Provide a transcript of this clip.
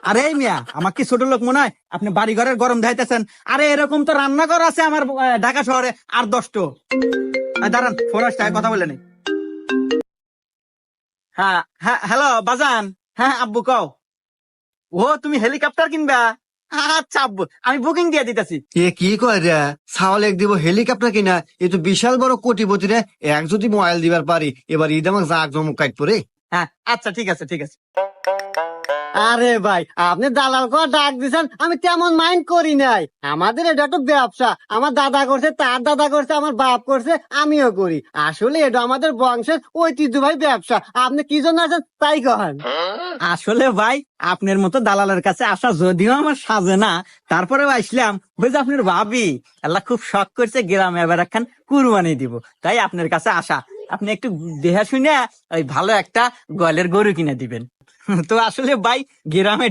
আরে এই মিয়া, আমার কি ছোট লোক মনে হয় আপনি বাড়ি ঘরের গরম দেখাইতেছেন? আরে এরকম তো রান্নাঘর আছে আমার ঢাকা শহরে আর 10টো। দাঁড়ান, ফোন আসছে, কথা বলে নেই। হ্যাঁ হ্যাঁ, হ্যালো বাজান। হ্যাঁ আব্বু কও। ও তুমি হেলিকপ্টার কিনবা? আচ্ছা আব্বু, আমি বুকিং দিয়ে দিতেছি। এ কি কয় রে, ছাওয়াল এক দিব হেলিকপ্টার কিনা, এ তো বিশাল বড় কোটিপতি রে। এক যদি মোবাইল দিবার পারি, এবার ঈদ আমাকে জাক জমক কাট পরে। হ্যাঁ আচ্ছা, ঠিক আছে ঠিক আছে। আরে ভাই, আপনি দালাল করে ডাক দিছেন, আমি তেমন মাইন্ড করি নাই। আমাদের এটা তো ব্যবসা, আমার দাদা করছে, তার দাদা করছে, আমার বাপ করছে, আমিও করি। আসলে এটা আমাদের বংশের ঐতিহ্যবাহী ব্যবসা। আপনি কি জন্য আছেন তাই কহেন। আসলে ভাই, আপনার মতো দালালের কাছে আসা যদিও আমার সাজে না, তারপরেও আসলাম। ওই যে আপনার ভাবি আল্লাহ খুব শখ করছে গ্রামে এবার একখান কুরবানি দিব, তাই আপনার কাছে আসা। আপনি একটু দেহা শুনে ওই ভালো একটা গোয়ালের গরু কিনে দিবেন। তো আসলে ভাই, গ্রামে